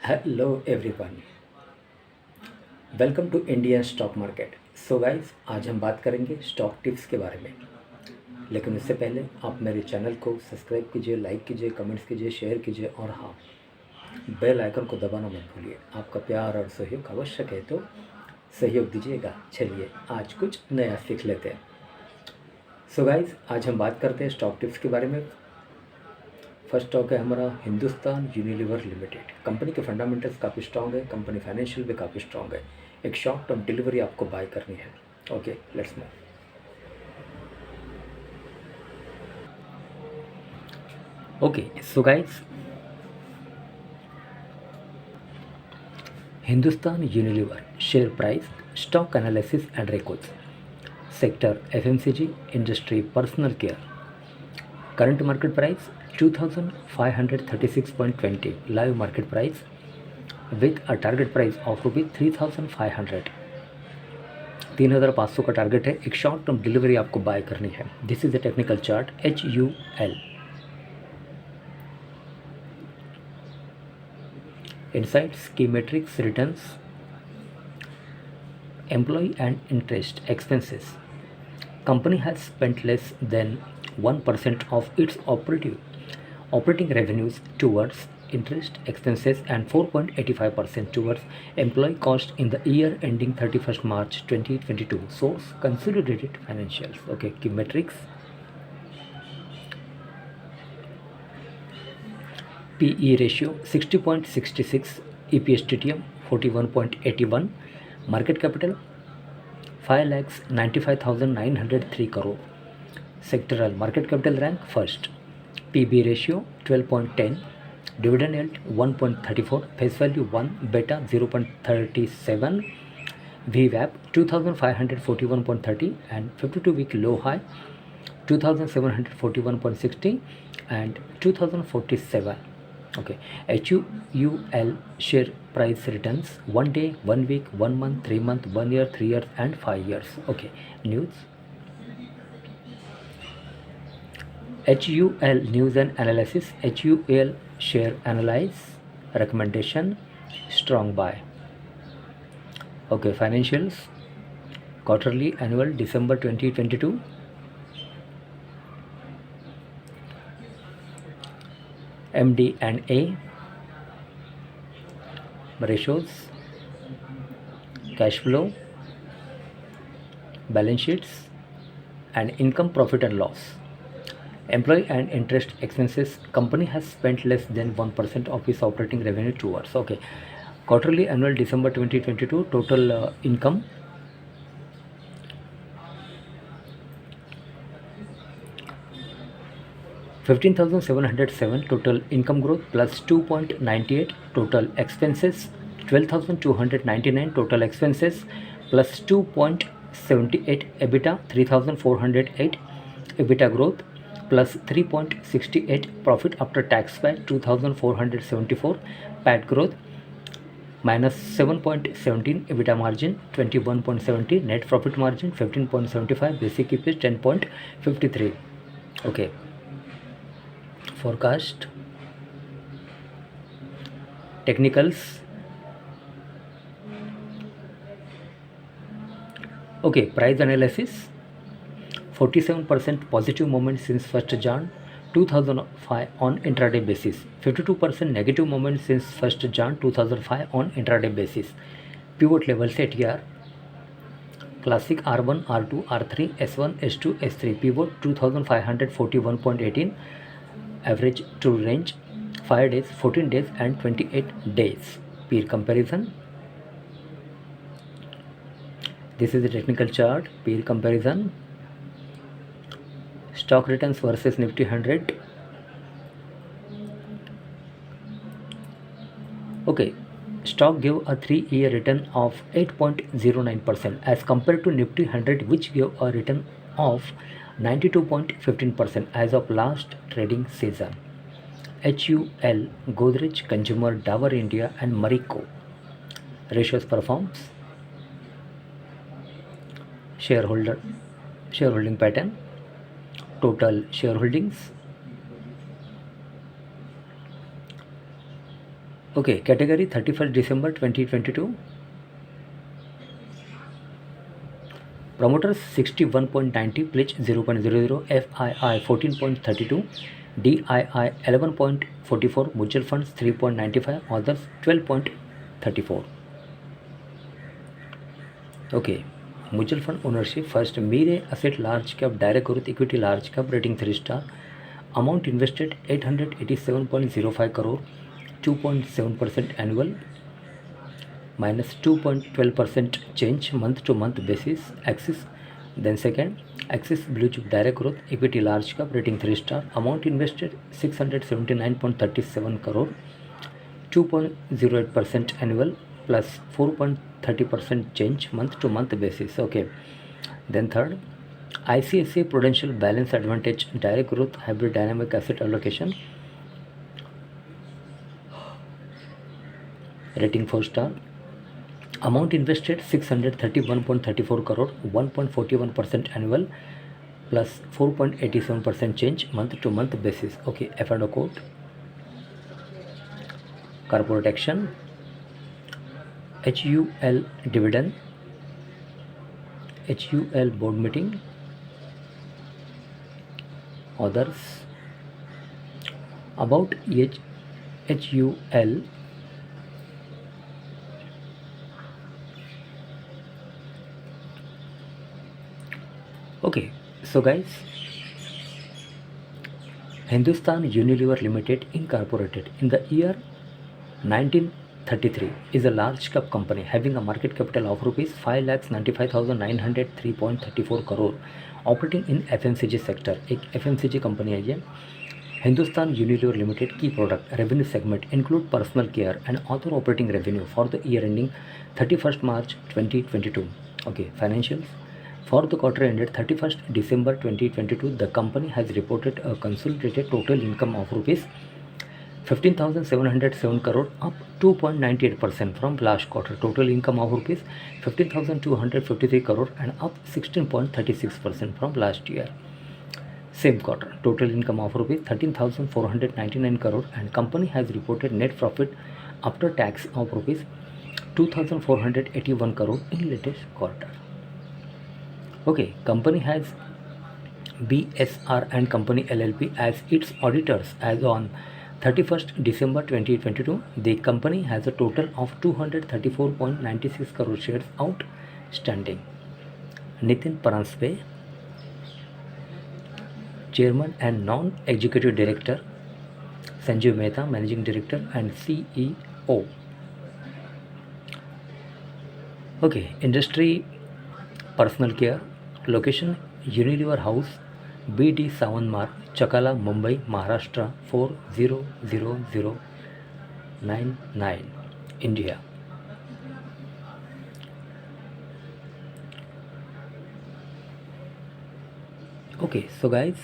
Hello everyone, welcome to Indian stock market. So guys, आज हम बात करेंगे स्टॉक टिप्स के बारे में। लेकिन उससे पहले आप मेरे चैनल को सब्सक्राइब कीजिए, लाइक कीजिए, कमेंट्स कीजिए, शेयर कीजिए और हाँ, बेल आइकन को दबाना मत भूलिए। आपका प्यार और सहयोग आवश्यक है, तो सहयोग दीजिएगा। चलिए आज कुछ नया सीख लेते हैं। सो गाइस, आज हम बात करते हैं स्टॉक टिप्स के बारे में। फर्स्ट स्टॉक है हमारा हिंदुस्तान यूनिलीवर लिमिटेड। कंपनी के फंडामेंटल्स काफ़ी स्ट्रॉन्ग है, कंपनी फाइनेंशियल भी काफ़ी स्ट्रॉन्ग है। एक शॉर्ट टर्म डिलीवरी आपको बाय करनी है। Okay, let's move. Okay, so guys, Hindustan Unilever share price, stock analysis and records, sector FMCG, industry personal care. Current market price 2536.20, live market price with a target price of ₹3500। 3500 का target है। एक short term delivery आपको bye करनी है। This is the technical chart HUL। Insights, key metrics, returns, employ and interest expenses. Company has spent less than 1% of its operating revenues towards interest expenses and 4.85% towards employee cost in the year ending 31st March 2022. Source consolidated financials. Okay, key metrics. PE ratio 60.66, EPS TTM 41.81, market capital 5,95,903 crore. Sectoral market capital rank first. PB ratio 12.10, dividend yield 1.34, face value 1, beta 0.37, VWAP 2541.30 and 52-week low high 2741.60 and 2047. Okay, HUL share price returns 1 day, 1 week, 1 month, 3 month, 1 year, 3 years and 5 years. Okay, news. HUL news and analysis. HUL share analyze, recommendation, strong buy. Okay, financials, quarterly, annual, December 2022. MD and A ratios, cash flow, balance sheets and income, profit and loss. Employee and interest expenses. Company has spent less than 1% of its operating revenue towards. Okay, quarterly, annual, December 2022. Total income 15,707. Total income growth plus 2.98. Total expenses 12,299. Total expenses plus 2.78. EBITDA 3,408. EBITDA growth plus 3.68. Profit after tax PAT 2,474. PAT growth minus 7.17. EBITDA margin 21.70. Net profit margin 15.75. Basic EPS 10.53. Okay, forecast, technicals. Okay, price analysis. 47% positive moment since 1st Jan 2005 on intraday basis. 52% negative moment since 1st Jan 2005 on intraday basis. Pivot levels at here. Classic R1, R2, R3, S1, S2, S3. Pivot 2541.18. Average true range 5 days, 14 days and 28 days. Peer comparison. This is the technical chart. Peer comparison. Stock returns versus Nifty 100. Okay, stock gave a 3-year return of 8.09% as compared to Nifty 100, which gave a return of 92.15% as of last trading season. HUL, Godrej Consumer, Dower India and Marico. Ratios performs. Shareholding pattern. Total shareholdings okay, category 31 December 2022, promoters 61.90, pledge 0.00, FII 14.32, DII 11.44, mutual funds 3.95, others 12.34. Okay, mutual fund ownership first Meere asset large cap direct growth equity large cap rating 3 star, amount invested 887.05 crore, 2.7% annual minus 2.12% change month to month basis. Axis, then second Axis blue chip direct growth equity large cap rating 3 star, amount invested 679.37 crore, 2.08% annual plus 4.30% change month to month basis. Okay, then third ICICI Prudential Balance Advantage direct growth hybrid dynamic asset allocation rating 4 star, amount invested 631.34 crore, 1.41% annual plus 4.87% change month to month basis. Okay, F&O code, corporate action, HUL dividend, HUL board meeting, others. About HUL, okay, so guys, Hindustan Unilever Limited Incorporated in the year 1933 is a large cap company having a market capital of rupees 5,95,903.34 crore, operating in FMCG sector. एक FMCG company है ये। Hindustan Unilever limited की product revenue segment include personal care and other operating revenue for the year ending 31st March 2022. Okay, financials. For the quarter ended 31st December 2022, the company has reported a consolidated total income of rupees 15,707 crore, up 2.98% from last quarter. Total income of rupees 15,253 crore and up 16.36% from last year. Same quarter, total income of rupees 13,499 crore and company has reported net profit after tax of rupees 2,481 crore in latest quarter. Okay, company has BSR and Company LLP as its auditors. As on 31st December 2022, the company has a total of 234.96 crore shares outstanding. Nitin Paranspe, Chairman and Non-Executive Director, Sanjeev Mehta, Managing Director and CEO. Okay, industry personal care, location Unilever House, BD Sawan Marg, Chakala, Mumbai, Maharashtra 400099, India. Okay, so guys,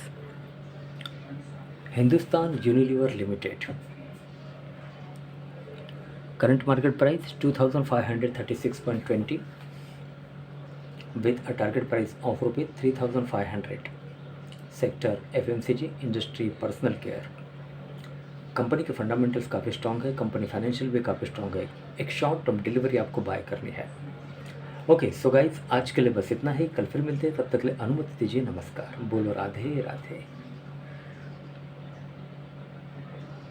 Hindustan Unilever Limited, current market price 2,536.20 with a target price of rupees 3,500. Sector FMCG, industry, personal care. Company के fundamentals काफ़ी strong है, company financial भी काफ़ी strong है। एक short term delivery आपको bye करनी है। ओके, सो गाइज आज के लिए बस इतना ही। कल फिर मिलते हैं, तब तक के लिए अनुमति दीजिए। नमस्कार। बोलो राधे राधे।